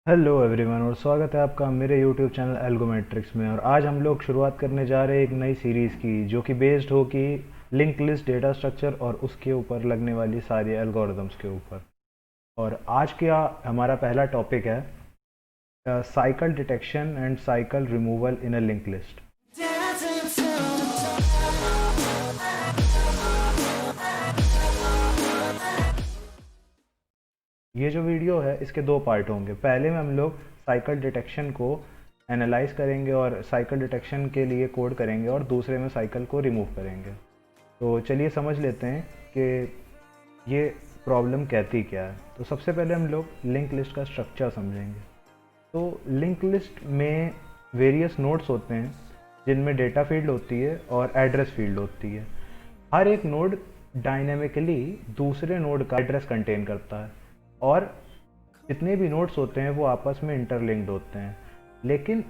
Hello everyone और स्वागत है आपका मेरे यूट्यूब चैनल एल्गोमेट्रिक्स में। और आज हम लोग शुरुआत करने जा रहे हैं एक नई सीरीज़ की जो कि बेस्ड हो कि लिंक लिस्ट डेटा स्ट्रक्चर और उसके ऊपर लगने वाली सारी एल्गोरिदम्स के ऊपर। और आज का हमारा पहला टॉपिक है cycle detection and cycle removal in a link list. ये जो वीडियो है इसके दो पार्ट होंगे। पहले में हम लोग साइकिल डिटेक्शन को एनालाइज करेंगे और साइकिल डिटेक्शन के लिए कोड करेंगे, और दूसरे में साइकिल को रिमूव करेंगे। तो चलिए समझ लेते हैं कि ये प्रॉब्लम कहती क्या है। तो सबसे पहले हम लोग लिंक लिस्ट का स्ट्रक्चर समझेंगे। तो लिंक लिस्ट में वेरियस नोड्स होते हैं जिनमें डेटा फील्ड होती है और एड्रेस फील्ड होती है। हर एक नोड डायनेमिकली दूसरे नोड का एड्रेस कंटेन करता है, और जितने भी नोड्स होते हैं वो आपस में इंटरलिंक्ड होते हैं। लेकिन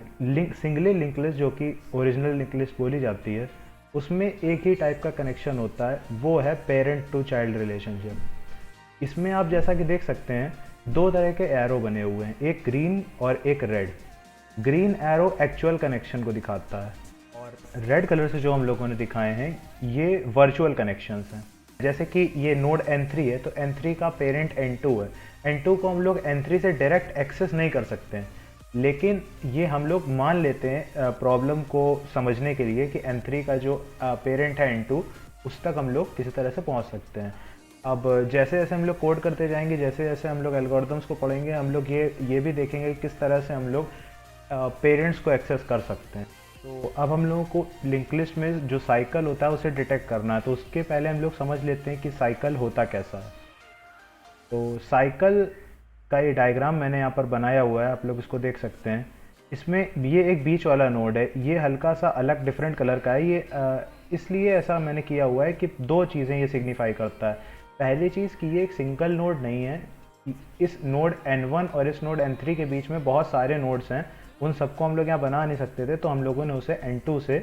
सिंगली लिंक लिस्ट जो कि ओरिजिनल लिंक लिस्ट बोली जाती है, उसमें एक ही टाइप का कनेक्शन होता है, वो है पेरेंट टू चाइल्ड रिलेशनशिप। इसमें आप जैसा कि देख सकते हैं दो तरह के एरो बने हुए हैं, एक ग्रीन और एक red. Green arrow actual connection को दिखाता है, और रेड कलर से जो हम लोगों ने दिखाए हैं ये वर्चुअल कनेक्शंस हैं। जैसे कि ये नोड N3 है, तो N3 का पेरेंट N2 है। N2 को हम लोग N3 से डायरेक्ट एक्सेस नहीं कर सकते हैं, लेकिन ये हम लोग मान लेते हैं प्रॉब्लम को समझने के लिए कि N3 का जो पेरेंट है N2, उस तक हम लोग किसी तरह से पहुंच सकते हैं। अब जैसे जैसे हम लोग कोड करते जाएंगे, जैसे जैसे हम लोग एल्गोरिथम्स को पढ़ेंगे, हम लोग ये भी देखेंगे कि किस तरह से हम लोग पेरेंट्स को एक्सेस कर सकते हैं। तो अब हम लोगों को लिंक लिस्ट में जो साइकिल होता है उसे डिटेक्ट करना है। तो उसके पहले हम लोग समझ लेते हैं कि साइकिल होता कैसा है। तो साइकिल का ये डायग्राम मैंने यहाँ पर बनाया हुआ है, आप लोग इसको देख सकते हैं। इसमें ये एक बीच वाला नोड है, ये हल्का सा अलग डिफरेंट कलर का है। ये इसलिए ऐसा मैंने किया हुआ है कि दो चीज़ें ये सिग्निफाई करता है। पहली चीज़ कि ये एक सिंगल नोड नहीं है, इस नोड N1 और इस नोड N3 के बीच में बहुत सारे नोड्स हैं। उन सबको हम लोग यहाँ बना नहीं सकते थे, तो हम लोगों ने उसे N2 से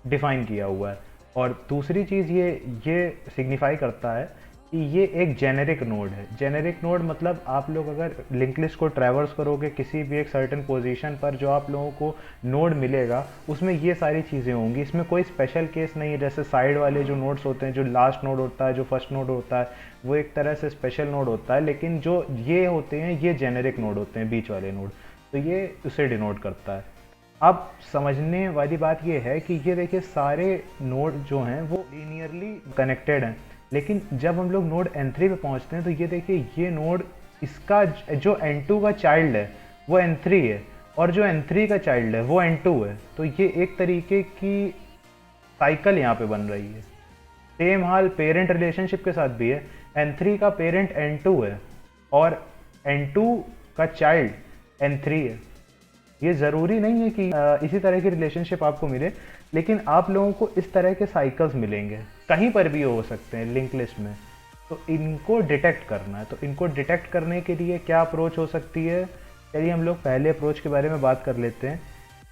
डिफाइन किया हुआ है। और दूसरी चीज़ ये सिग्निफाई करता है कि ये एक जेनेरिक नोड है। जेनेरिक नोड मतलब आप लोग अगर लिंक लिस्ट को ट्रैवर्स करोगे किसी भी एक सर्टेन पोजीशन पर, जो आप लोगों को नोड मिलेगा उसमें ये सारी चीज़ें होंगी। इसमें कोई स्पेशल केस नहीं है। जैसे साइड वाले जो नोड्स होते हैं, जो लास्ट नोड होता है, जो फर्स्ट नोड होता है, वो एक तरह से स्पेशल नोड होता है, लेकिन जो ये होते हैं ये जेनेरिक नोड होते हैं, बीच वाले नोड। तो ये उसे डिनोट करता है। अब समझने वाली बात ये है कि ये देखिए सारे नोड जो हैं वो लीनियरली कनेक्टेड हैं, लेकिन जब हम लोग नोड N3 पे पहुंचते हैं तो ये देखिए ये नोड, इसका जो N2 का चाइल्ड है वो N3 है, और जो N3 का चाइल्ड है वो N2 है। तो ये एक तरीके की साइकिल यहाँ पे बन रही है। सेम हाल पेरेंट रिलेशनशिप के साथ भी है। N3 का पेरेंट N2 है और N2 का चाइल्ड N3 है। ये ज़रूरी नहीं है कि इसी तरह की रिलेशनशिप आपको मिले, लेकिन आप लोगों को इस तरह के साइकिल्स मिलेंगे, कहीं पर भी हो सकते हैं लिंक लिस्ट में। तो इनको डिटेक्ट करना है। तो इनको डिटेक्ट करने के लिए क्या अप्रोच हो सकती है, चलिए हम लोग पहले अप्रोच के बारे में बात कर लेते हैं।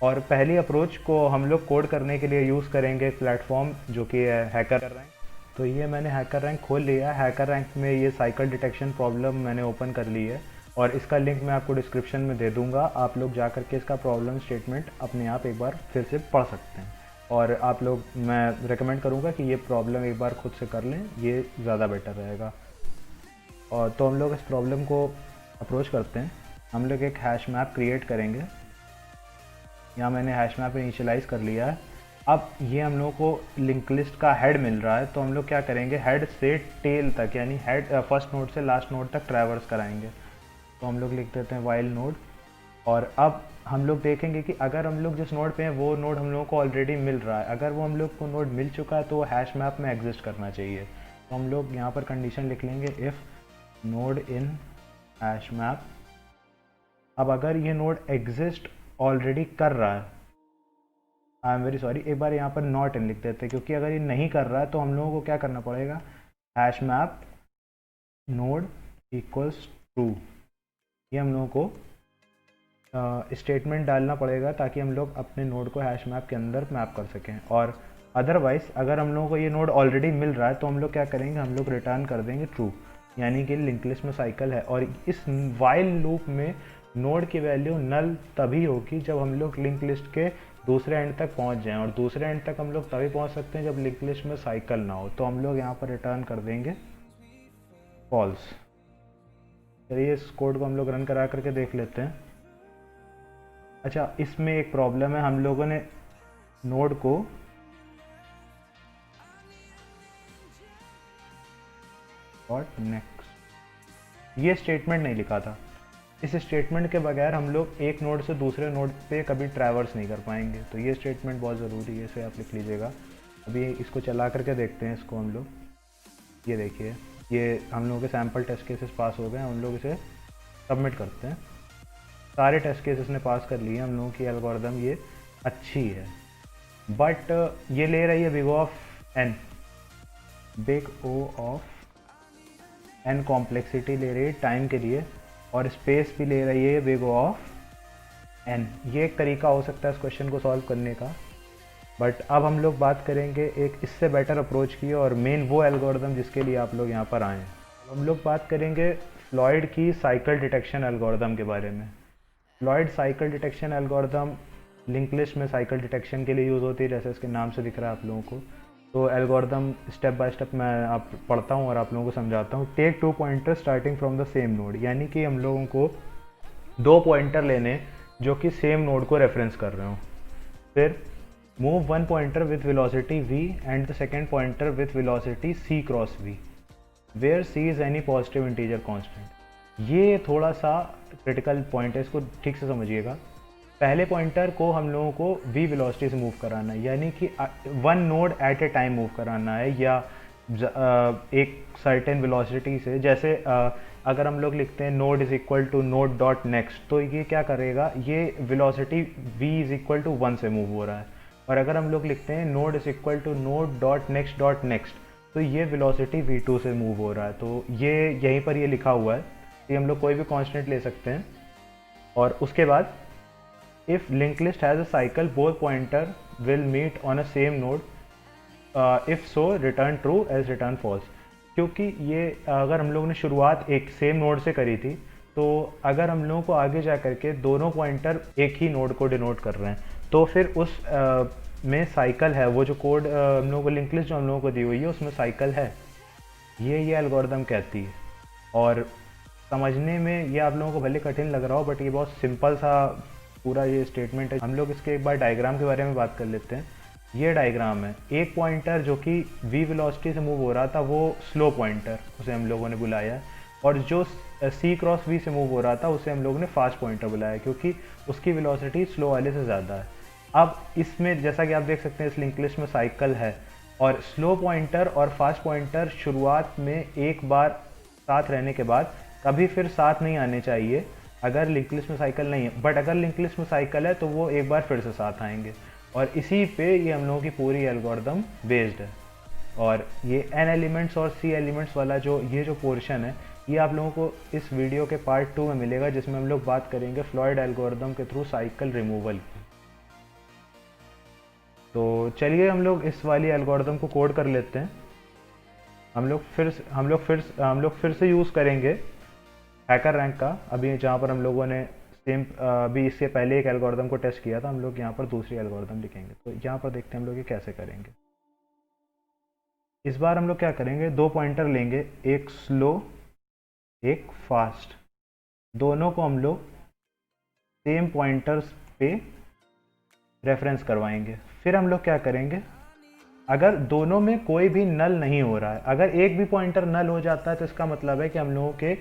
और पहली अप्रोच को हम लोग कोड करने के लिए यूज़ करेंगे एक प्लेटफॉर्म जो कि है हैकर रैंक। तो ये मैंने हैकर रैंक खोल लिया है। हैकर रैंक में ये साइकिल डिटेक्शन प्रॉब्लम मैंने ओपन कर ली है, और इसका लिंक मैं आपको डिस्क्रिप्शन में दे दूंगा। आप लोग जा करके इसका प्रॉब्लम स्टेटमेंट अपने आप एक बार फिर से पढ़ सकते हैं। और आप लोग, मैं रेकमेंड करूंगा कि ये प्रॉब्लम एक बार खुद से कर लें, ये ज़्यादा बेटर रहेगा। और तो हम लोग इस प्रॉब्लम को अप्रोच करते हैं। हम लोग एक हैश मैप क्रिएट करेंगे। यहाँ मैंने हैश मैप इनिशियलाइज़ कर लिया है। अब ये हम लोग को लिंक लिस्ट का हेड मिल रहा है, तो हम लोग क्या करेंगे, हेड से टेल तक, यानी हेड फर्स्ट नोड से लास्ट नोड तक ट्रैवर्स कराएंगे। तो हम लोग लिख देते हैं वाइल नोड। और अब हम लोग देखेंगे कि अगर हम लोग जिस नोड पे हैं वो नोड हम लोगों को ऑलरेडी मिल रहा है। अगर वो हम लोग को नोड मिल चुका है तो वो हैश मैप में एग्जिस्ट करना चाहिए। तो हम लोग यहाँ पर कंडीशन लिख लेंगे, if node in hash map. अब अगर ये नोड एग्जिस्ट ऑलरेडी कर रहा है, आई एम वेरी सॉरी, एक बार यहाँ पर नॉट इन लिख देते हैं, क्योंकि अगर ये नहीं कर रहा है तो हम लोगों को क्या करना पड़ेगा, hash map node equals true, ये हम लोगों को स्टेटमेंट डालना पड़ेगा ताकि हम लोग अपने नोड को हैश मैप के अंदर मैप कर सकें। और अदरवाइज़ अगर हम लोगों को ये नोड ऑलरेडी मिल रहा है तो हम लोग क्या करेंगे, हम लोग रिटर्न कर देंगे ट्रू, यानी कि लिंक लिस्ट में साइकिल है। और इस वाइल लूप में नोड की वैल्यू नल तभी होगी जब हम लोग लिंक लिस्ट के दूसरे एंड तक पहुंच जाएं, और दूसरे एंड तक हम लोग तभी पहुंच सकते हैं जब लिंक लिस्ट में साइकिल ना हो। तो हम लोग यहाँ पर रिटर्न कर देंगे फॉल्स। चलिए इस कोड को हम लोग रन करा करके देख लेते हैं। अच्छा, इसमें एक प्रॉब्लम है, हम लोगों ने नोड को डॉट नेक्स्ट ये स्टेटमेंट नहीं लिखा था। इस स्टेटमेंट के बगैर हम लोग एक नोड से दूसरे नोड पे कभी ट्रैवर्स नहीं कर पाएंगे, तो ये स्टेटमेंट बहुत ज़रूरी है, इसे आप लिख लीजिएगा। अभी इसको चला करके देखते हैं इसको हम लोग। ये देखिए, ये हम लोगों के सैम्पल टेस्ट केसेस पास हो गए, हम लोग इसे सबमिट करते हैं। सारे टेस्ट केसेस ने पास कर लिए, हम लोगों की एल्गोरिदम ये अच्छी है, बट ये ले रही है big of n, big O of n complexity ले रही है टाइम के लिए, और स्पेस भी ले रही है बिग ऑफ एन। ये एक तरीका हो सकता है इस क्वेश्चन को सॉल्व करने का, बट अब हम लोग बात करेंगे एक इससे बेटर अप्रोच की, और मेन वो एल्गोरिदम जिसके लिए आप लोग यहाँ पर आए हैं। हम लोग बात करेंगे फ्लॉयड की साइकिल डिटेक्शन एल्गोरिदम के बारे में। Floyd cycle detection algorithm link list में साइकिल डिटेक्शन के लिए यूज़ होती है, जैसे इसके नाम से दिख रहा है आप लोगों को। तो एल्गोरिदम स्टेप बाय स्टेप मैं आप पढ़ता हूँ और आप लोगों को समझाता हूँ। Take 2 pointer starting from the same node, यानी कि हम लोगों को 2 पॉइंटर लेने जो कि सेम नोड को रेफरेंस कर रहे हो। फिर move 1 pointer with velocity v and the second pointer with velocity c cross v where c is any positive integer constant. ये थोड़ा सा क्रिटिकल पॉइंट है, इसको ठीक से समझिएगा। पहले पॉइंटर को हम लोगों को v वेलोसिटी से मूव कराना है, यानी कि 1 नोड एट ए टाइम मूव कराना है, या एक सर्टेन वेलोसिटी से। जैसे अगर हम लोग लिखते हैं node is equal to node dot next, तो ये क्या करेगा, ये velocity v is equal to 1 से मूव हो रहा है। और अगर हम लोग लिखते हैं node is equal to node dot next, तो ये वेलोसिटी v2 से मूव हो रहा है। तो ये यहीं पर ये लिखा हुआ है कि हम लोग कोई भी कांस्टेंट ले सकते हैं। और उसके बाद if link list has a cycle both pointer will meet on a same node, if so return true else return false. क्योंकि ये अगर हम लोगों ने शुरुआत एक सेम नोड से करी थी, तो अगर हम लोगों को आगे जा करके दोनों पॉइंटर एक ही नोड को डिनोट कर रहे हैं, तो फिर उस में साइकिल है। वो जो कोड हम लोगों को लिंक लिस्ट जो हम लोगों को दी हुई है उसमें साइकिल है, ये एल्गोरिदम कहती है। और समझने में ये आप लोगों को भले कठिन लग रहा हो, बट ये बहुत सिंपल सा पूरा ये स्टेटमेंट है। हम लोग इसके एक बार डायग्राम के बारे में बात कर लेते हैं। ये डायग्राम है, एक पॉइंटर जो कि v वेलोसिटी से मूव हो रहा था वो स्लो पॉइंटर, उसे हम लोगों ने बुलाया, और जो c क्रॉस v से मूव हो रहा था उसे हम लोगों ने फास्ट पॉइंटर बुलाया, क्योंकि उसकी वेलोसिटी स्लो वाले से ज़्यादा है। अब इसमें जैसा कि आप देख सकते हैं इस लिंक लिस्ट में साइकिल है, और स्लो पॉइंटर और फास्ट पॉइंटर शुरुआत में एक बार साथ रहने के बाद कभी फिर साथ नहीं आने चाहिए अगर लिंक लिस्ट में साइकिल नहीं है, बट अगर लिंक लिस्ट में साइकिल है तो वो एक बार फिर से साथ आएंगे। और इसी पे ये हम लोगों की पूरी एल्गोरिदम बेस्ड है। और ये n एलिमेंट्स और c एलिमेंट्स वाला जो पोर्शन है, ये आप लोगों को इस वीडियो के पार्ट 2 में मिलेगा, जिसमें हम लोग बात करेंगे फ्लॉयड एल्गोरिदम के थ्रू साइकिल रिमूवल की। तो चलिए हम लोग इस वाली एल्गोरिदम को कोड कर लेते हैं। हम लोग फिर से यूज़ करेंगे हैकर रैंक का। अभी जहाँ पर हम लोगों ने अभी इससे पहले एक एल्गोरिदम को टेस्ट किया था, हम लोग यहाँ पर दूसरी एल्गोरिदम लिखेंगे। तो यहाँ पर देखते हैं हम लोग ये कैसे करेंगे। इस बार हम लोग क्या करेंगे, 2 पॉइंटर लेंगे, एक स्लो एक फास्ट, दोनों को हम लोग सेम पॉइंटर्स पे रेफरेंस करवाएंगे। फिर हम लोग क्या करेंगे, अगर दोनों में कोई भी नल नहीं हो रहा है, अगर एक भी पॉइंटर नल हो जाता है तो इसका मतलब है कि हम लोगों के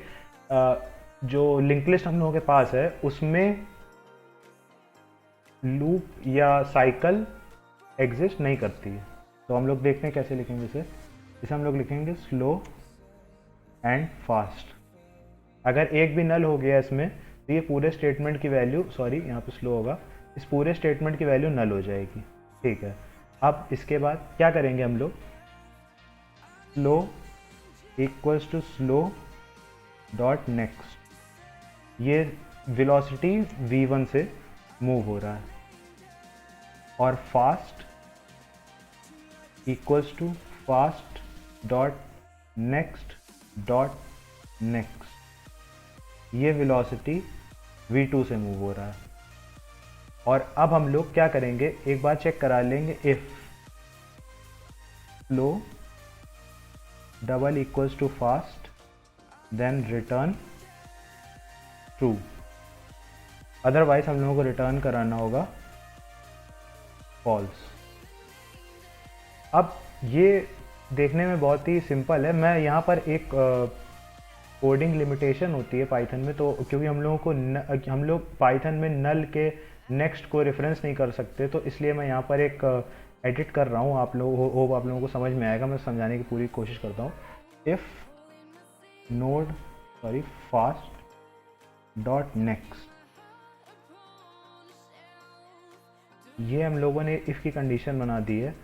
जो लिंक लिस्ट हम लोगों के पास है उसमें लूप या साइकिल एग्जिस्ट नहीं करती है। तो हम लोग देखते हैं कैसे लिखेंगे इसे हम लोग लिखेंगे स्लो एंड फास्ट। अगर एक भी नल हो गया इसमें तो ये पूरे स्टेटमेंट की वैल्यू, सॉरी यहाँ पे स्लो होगा, इस पूरे स्टेटमेंट की वैल्यू नल हो जाएगी। ठीक है, अब इसके बाद क्या करेंगे हम लोग, slow equals to slow dot next, ये वेलोसिटी v1 से मूव हो रहा है, और fast equals to fast dot next, ये वेलोसिटी V2 से मूव हो रहा है। और अब हम लोग क्या करेंगे, एक बार चेक करा लेंगे, if slow double equals to fast then return true, otherwise हम लोगों को रिटर्न कराना होगा फॉल्स। अब ये देखने में बहुत ही सिंपल है। मैं यहाँ पर एक कोडिंग लिमिटेशन होती है पाइथन में, तो क्योंकि हम लोगों को हम लोग पाइथन में नल के नेक्स्ट को रेफरेंस नहीं कर सकते, तो इसलिए मैं यहाँ पर एक एडिट कर रहा हूँ। आप लोग होप आप लोगों को समझ में आएगा, मैं समझाने की पूरी कोशिश करता हूँ। If node fast dot next, ये हम लोगों ने इफ़ की कंडीशन बना दी है।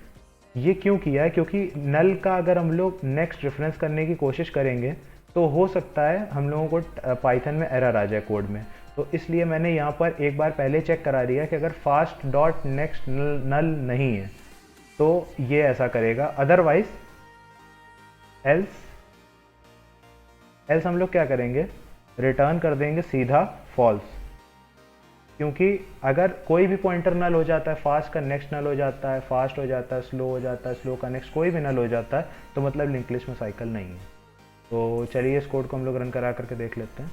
ये क्यों किया है, क्योंकि नल का अगर हम लोग नेक्स्ट रेफरेंस करने की कोशिश करेंगे तो हो सकता है हम लोगों को पाइथन में एरर आ जाए कोड में, तो इसलिए मैंने यहाँ पर एक बार पहले चेक करा दिया कि अगर फास्ट डॉट नेक्स्ट नल नहीं है तो ये ऐसा करेगा, अदरवाइज एल्स हम लोग क्या करेंगे, रिटर्न कर देंगे सीधा फॉल्स। क्योंकि अगर कोई भी पॉइंटर नल हो जाता है, फास्ट का नेक्स्ट नल हो जाता है, फास्ट हो जाता है, स्लो हो जाता है, स्लो का नेक्स्ट कोई भी नल हो जाता है, तो मतलब लिंक लिस्ट में साइकिल नहीं है। तो चलिए इस कोड को हम लोग रन करा करके देख लेते हैं।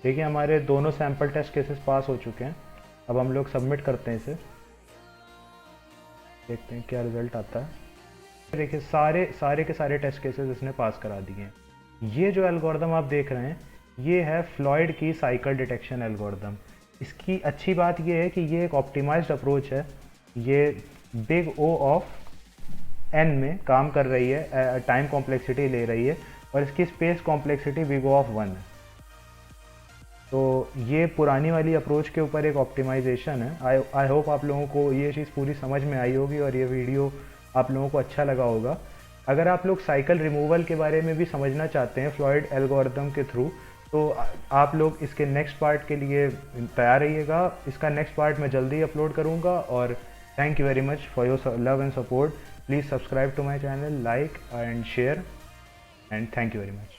देखिए हमारे दोनों सैम्पल टेस्ट केसेस पास हो चुके हैं। अब हम लोग सबमिट करते हैं इसे, देखते हैं क्या रिजल्ट आता है। देखिए सारे के सारे टेस्ट केसेस इसने पास करा दिए हैं। ये जो एल्गोरिदम आप देख रहे हैं ये है फ्लॉयड की साइकिल डिटेक्शन एल्गोरिदम। इसकी अच्छी बात ये है कि ये एक ऑप्टिमाइज्ड अप्रोच है। ये बिग ओ ऑफ n में काम कर रही है, टाइम कॉम्प्लेक्सिटी ले रही है, और इसकी space complexity big O of 1 है। तो ये पुरानी वाली अप्रोच के ऊपर एक ऑप्टिमाइजेशन है। आई होप आप लोगों को ये चीज़ पूरी समझ में आई होगी और ये वीडियो आप लोगों को अच्छा लगा होगा। अगर आप लोग साइकिल रिमूवल के बारे में भी समझना चाहते हैं फ्लॉयड एल्गोरिदम के थ्रू, तो आप लोग इसके नेक्स्ट पार्ट के लिए तैयार रहिएगा। इसका नेक्स्ट पार्ट मैं जल्दी अपलोड करूँगा। और thank you very much for your love and support. Please subscribe to my channel, like and share, and thank you very much.